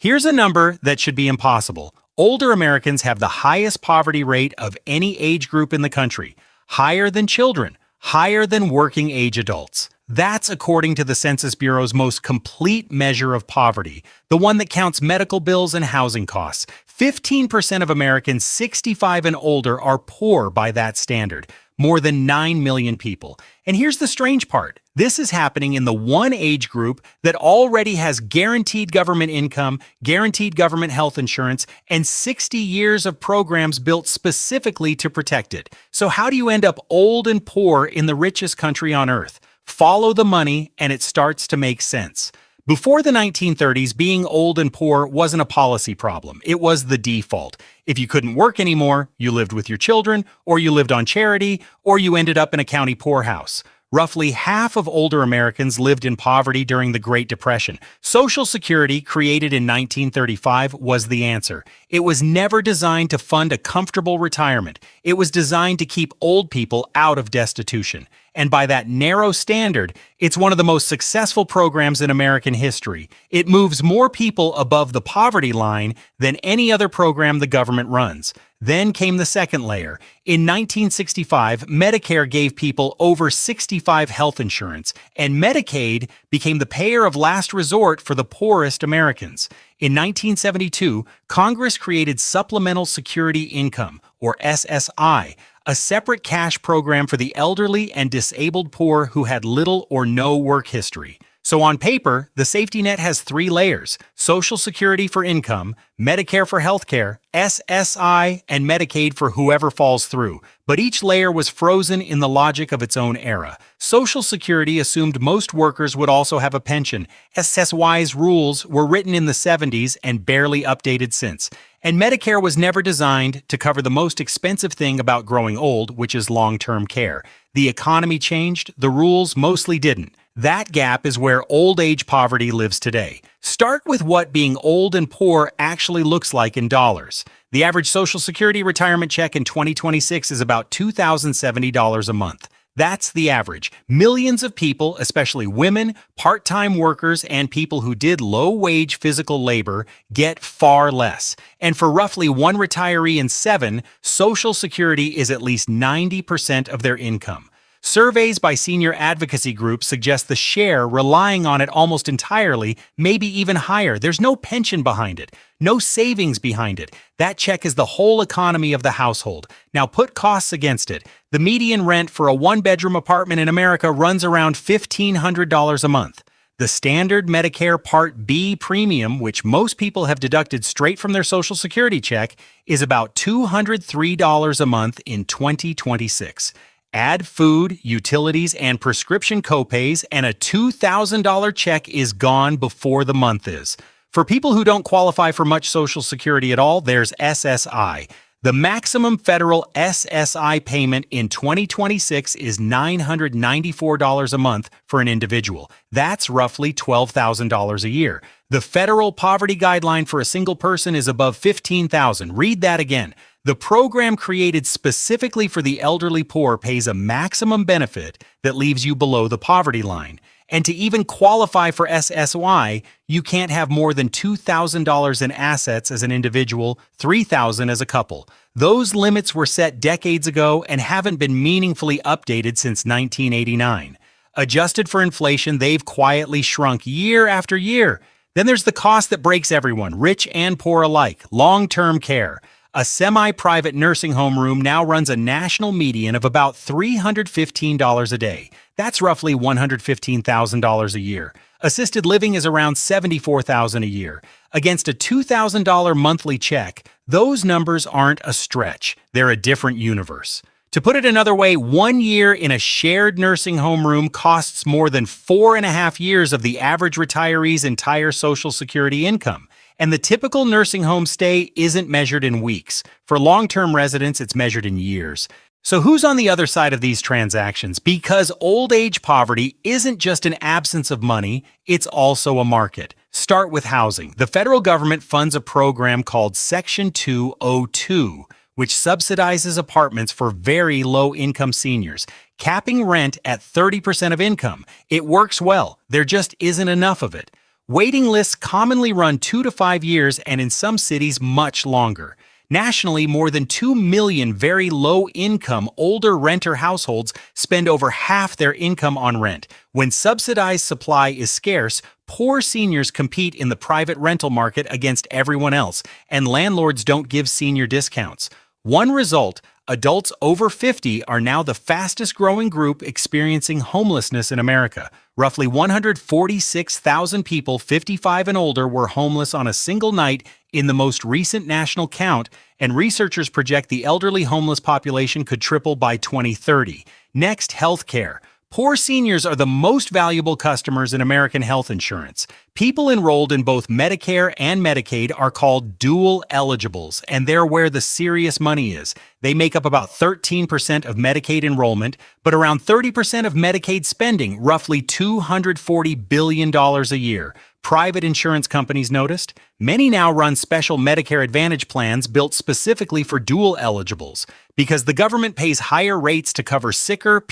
Here's a number that should be impossible. Older Americans have the highest poverty rate of any age group in the country, higher than children, higher than working age adults. That's according to the Census Bureau's most complete measure of poverty, the one that counts medical bills and housing costs. 15% of Americans 65 and older are poor by that standard, more than 9 million people. And here's the strange part. This is happening in the one age group that already has guaranteed government income, guaranteed government health insurance, and 60 years of programs built specifically to protect it. So how do you end up old and poor in the richest country on earth? Follow the money, and it starts to make sense. Before the 1930s, being old and poor wasn't a policy problem. It was the default. If you couldn't work anymore, you lived with your children, or you lived on charity, or you ended up in a county poorhouse. Roughly half of older Americans lived in poverty during the Great Depression. Social Security, created in 1935, was the answer. It was never designed to fund a comfortable retirement. It was designed to keep old people out of destitution. And by that narrow standard, it's one of the most successful programs in American history. It moves more people above the poverty line than any other program the government runs. Then came the second layer. In 1965, Medicare gave people over 65 health insurance, and Medicaid became the payer of last resort for the poorest Americans. In 1972, Congress created Supplemental Security Income, or SSI, a separate cash program for the elderly and disabled poor who had little or no work history. So on paper, the safety net has 3 layers: Social Security for income, Medicare for healthcare, SSI, and Medicaid for whoever falls through. But each layer was frozen in the logic of its own era. Social Security assumed most workers would also have a pension. SSY's rules were written in the 70s and barely updated since. And Medicare was never designed to cover the most expensive thing about growing old, which is long-term care. The economy changed, the rules mostly didn't. That gap is where old age poverty lives today. Start with what being old and poor actually looks like in dollars. The average Social Security retirement check in 2026 is about $2,070 a month. That's the average. Millions of people, especially women, part-time workers, and people who did low-wage physical labor, get far less. And for roughly one retiree in 7, Social Security is at least 90% of their income. Surveys by senior advocacy groups suggest the share relying on it almost entirely may be even higher. There's no pension behind it, no savings behind it. That check is the whole economy of the household. Now put costs against it. The median rent for a one-bedroom apartment in America runs around $1,500 a month. The standard Medicare Part B premium, which most people have deducted straight from their Social Security check, is about $203 a month in 2026. Add food, utilities, and prescription copays, and a $2,000 check is gone before the month is. For people who don't qualify for much Social Security at all, there's SSI. The maximum federal SSI payment in 2026 is $994 a month for an individual. That's roughly $12,000 a year. The federal poverty guideline for a single person is above $15,000. Read that again. The program created specifically for the elderly poor pays a maximum benefit that leaves you below the poverty line. And to even qualify for SSY, you can't have more than $2,000 in assets as an individual, $3,000 as a couple. Those limits were set decades ago and haven't been meaningfully updated since 1989. Adjusted for inflation, they've quietly shrunk year after year. Then there's the cost that breaks everyone, rich and poor alike: long-term care. A semi-private nursing home room now runs a national median of about $315 a day. That's roughly $115,000 a year. Assisted living is around $74,000 a year. Against a $2,000 monthly check, those numbers aren't a stretch. They're a different universe. To put it another way, 1 year in a shared nursing home room costs more than 4.5 years of the average retiree's entire Social Security income. And the typical nursing home stay isn't measured in weeks. For long-term residents, it's measured in years. So who's on the other side of these transactions? Because old age poverty isn't just an absence of money, it's also a market. Start with housing. The federal government funds a program called Section 202, which subsidizes apartments for very low-income seniors, capping rent at 30% of income. It works well. There just isn't enough of it. Waiting lists commonly run 2 to 5 years and in some cities much longer. Nationally, more than 2 million very low-income, older renter households spend over half their income on rent. When subsidized supply is scarce, poor seniors compete in the private rental market against everyone else, and landlords don't give senior discounts. One result, adults over 50 are now the fastest growing group experiencing homelessness in America. Roughly 146,000 people 55 and older were homeless on a single night in the most recent national count, and researchers project the elderly homeless population could triple by 2030. Next, healthcare. Poor seniors are the most valuable customers in American health insurance. People enrolled in both Medicare and Medicaid are called dual eligibles, and they're where the serious money is. They make up about 13% of Medicaid enrollment, but around 30% of Medicaid spending, roughly $240 billion a year. Private insurance companies noticed? Many now run special Medicare Advantage plans built specifically for dual eligibles, because the government pays higher rates to cover sicker,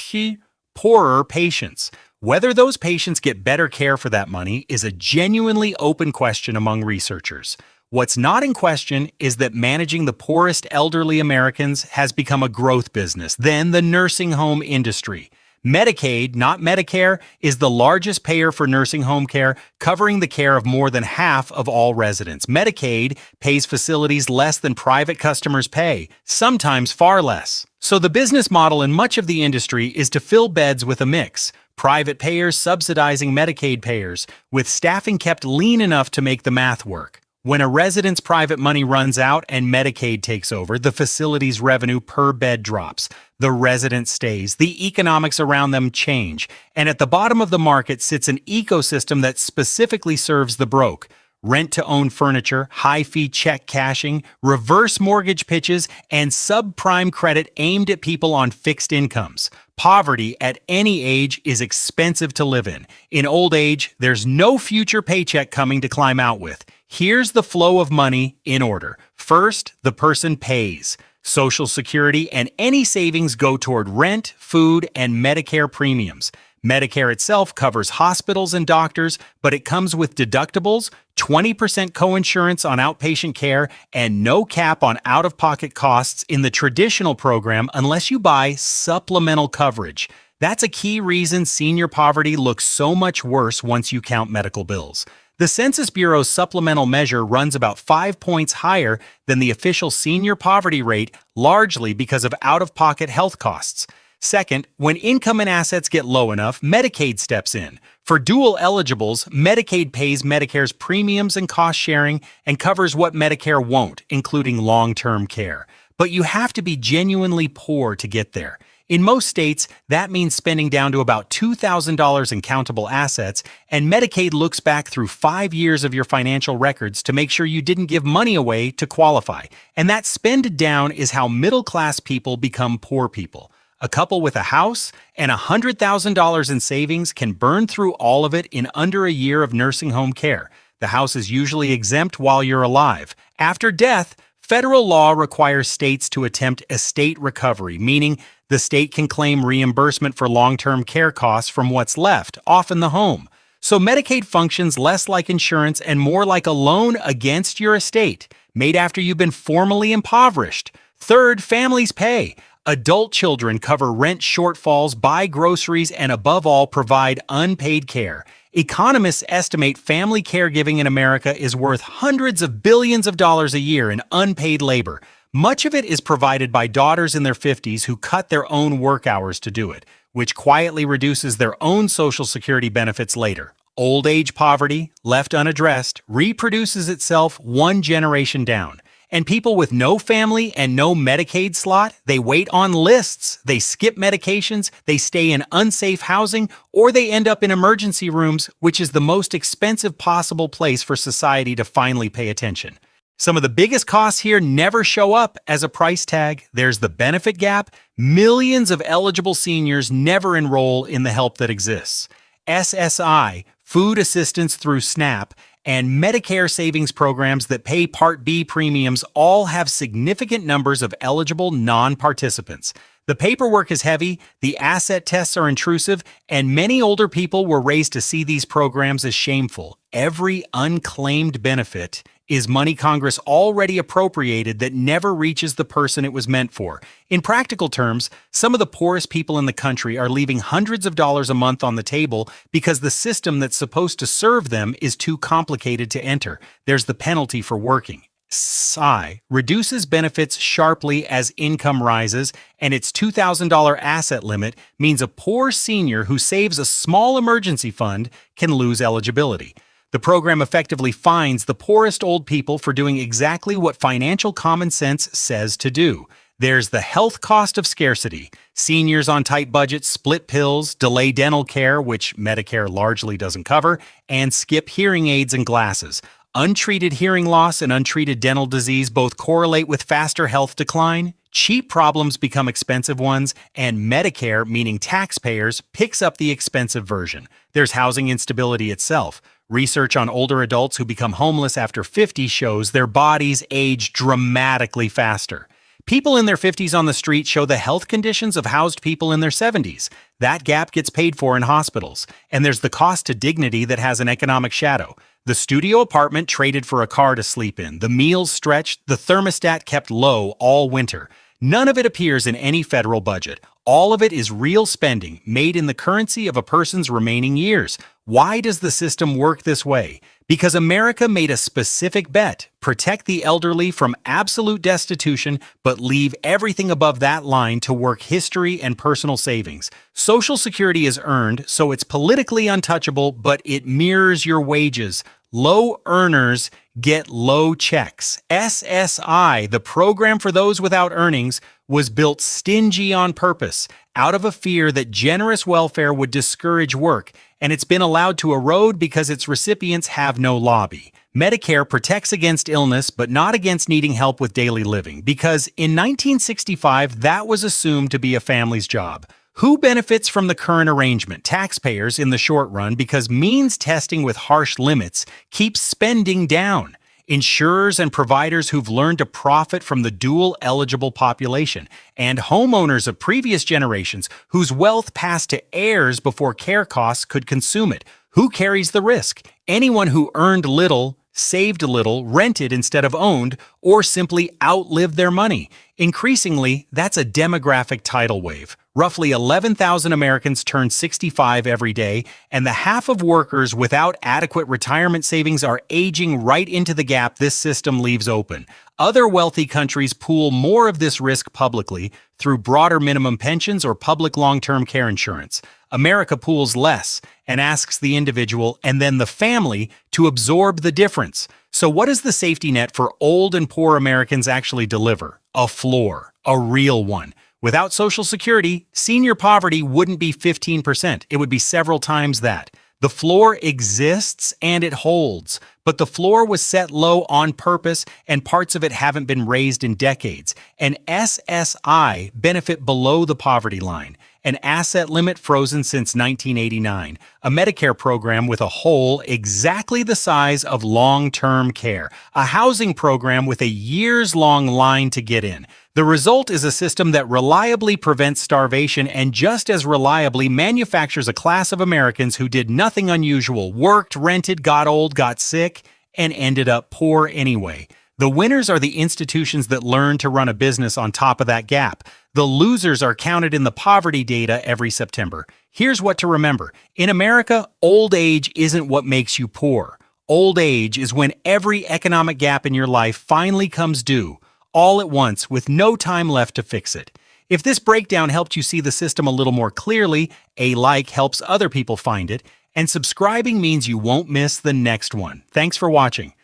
poorer patients. Whether those patients get better care for that money is a genuinely open question among researchers. What's not in question is that managing the poorest elderly Americans has become a growth business, then the nursing home industry. Medicaid, not Medicare, is the largest payer for nursing home care, covering the care of more than half of all residents. Medicaid pays facilities less than private customers pay, sometimes far less. So the business model in much of the industry is to fill beds with a mix. Private payers subsidizing Medicaid payers, with staffing kept lean enough to make the math work. When a resident's private money runs out and Medicaid takes over, the facility's revenue per bed drops. The resident stays. The economics around them change. And at the bottom of the market sits an ecosystem that specifically serves the broke. Rent-to-own furniture, high-fee check cashing, reverse mortgage pitches, and subprime credit aimed at people on fixed incomes. Poverty at any age is expensive to live in. In old age, there's no future paycheck coming to climb out with. Here's the flow of money in order. First, the person pays. Social Security and any savings go toward rent, food, and Medicare premiums. Medicare itself covers hospitals and doctors, but it comes with deductibles, 20% coinsurance on outpatient care, and no cap on out-of-pocket costs in the traditional program unless you buy supplemental coverage. That's a key reason senior poverty looks so much worse once you count medical bills. The Census Bureau's supplemental measure runs about 5 points higher than the official senior poverty rate, largely because of out-of-pocket health costs. Second, when income and assets get low enough, Medicaid steps in. For dual eligibles, Medicaid pays Medicare's premiums and cost sharing and covers what Medicare won't, including long-term care. But you have to be genuinely poor to get there. In most states, that means spending down to about $2,000 in countable assets, and Medicaid looks back through 5 years of your financial records to make sure you didn't give money away to qualify. And that spend down is how middle-class people become poor people. A couple with a house and $100,000 in savings can burn through all of it in under a year of nursing home care. The house is usually exempt while you're alive. After death, federal law requires states to attempt estate recovery, meaning the state can claim reimbursement for long-term care costs from what's left, often the home. So Medicaid functions less like insurance and more like a loan against your estate, made after you've been formally impoverished. Third, families pay. Adult children cover rent shortfalls, buy groceries, and above all, provide unpaid care. Economists estimate family caregiving in America is worth hundreds of billions of dollars a year in unpaid labor. Much of it is provided by daughters in their 50s who cut their own work hours to do it, which quietly reduces their own Social Security benefits later. Old age poverty, left unaddressed, reproduces itself one generation down. And people with no family and no Medicaid slot, they wait on lists, they skip medications, they stay in unsafe housing, or they end up in emergency rooms, which is the most expensive possible place for society to finally pay attention. Some of the biggest costs here never show up as a price tag. There's the benefit gap. Millions of eligible seniors never enroll in the help that exists. SSI, food assistance through SNAP, and Medicare savings programs that pay Part B premiums all have significant numbers of eligible non-participants. The paperwork is heavy, the asset tests are intrusive, and many older people were raised to see these programs as shameful. Every unclaimed benefit is money Congress already appropriated that never reaches the person it was meant for. In practical terms, some of the poorest people in the country are leaving hundreds of dollars a month on the table because the system that's supposed to serve them is too complicated to enter. There's the penalty for working. SI reduces benefits sharply as income rises, and its $2,000 asset limit means a poor senior who saves a small emergency fund can lose eligibility. The program effectively fines the poorest old people for doing exactly what financial common sense says to do. There's the health cost of scarcity. Seniors on tight budgets split pills, delay dental care, which Medicare largely doesn't cover, and skip hearing aids and glasses. Untreated hearing loss and untreated dental disease both correlate with faster health decline. Cheap problems become expensive ones, and Medicare, meaning taxpayers, picks up the expensive version. There's housing instability itself. Research on older adults who become homeless after 50 shows their bodies age dramatically faster. People in their 50s on the street show the health conditions of housed people in their 70s. That gap gets paid for in hospitals. And there's the cost to dignity that has an economic shadow. The studio apartment traded for a car to sleep in, the meals stretched, the thermostat kept low all winter. None of it appears in any federal budget. All of it is real spending, made in the currency of a person's remaining years. Why does the system work this way? Because America made a specific bet: protect the elderly from absolute destitution, but leave everything above that line to work history and personal savings. Social Security is earned, so it's politically untouchable, but it mirrors your wages. Low earners get low checks. SSI, the program for those without earnings, was built stingy on purpose, out of a fear that generous welfare would discourage work, and it's been allowed to erode because its recipients have no lobby. Medicare protects against illness, but not against needing help with daily living, because in 1965, that was assumed to be a family's job. Who benefits from the current arrangement? Taxpayers in the short run, because means testing with harsh limits keeps spending down. Insurers and providers who've learned to profit from the dual eligible population, and homeowners of previous generations whose wealth passed to heirs before care costs could consume it. Who carries the risk? Anyone who earned little, saved little, rented instead of owned, or simply outlived their money. Increasingly, that's a demographic tidal wave. Roughly 11,000 Americans turn 65 every day, and the half of workers without adequate retirement savings are aging right into the gap this system leaves open. Other wealthy countries pool more of this risk publicly through broader minimum pensions or public long-term care insurance. America pools less and asks the individual and then the family to absorb the difference. So what does the safety net for old and poor Americans actually deliver? A floor, a real one. Without Social Security, senior poverty wouldn't be 15%. It would be several times that. The floor exists and it holds, but the floor was set low on purpose and parts of it haven't been raised in decades. An SSI benefit below the poverty line, an asset limit frozen since 1989, a Medicare program with a hole exactly the size of long-term care, a housing program with a years-long line to get in. The result is a system that reliably prevents starvation and just as reliably manufactures a class of Americans who did nothing unusual, worked, rented, got old, got sick, and ended up poor anyway. The winners are the institutions that learn to run a business on top of that gap. The losers are counted in the poverty data every September. Here's what to remember. In America, old age isn't what makes you poor. Old age is when every economic gap in your life finally comes due, all at once with no time left to fix it. If this breakdown helped you see the system a little more clearly, a like helps other people find it, and subscribing means you won't miss the next one. Thanks for watching.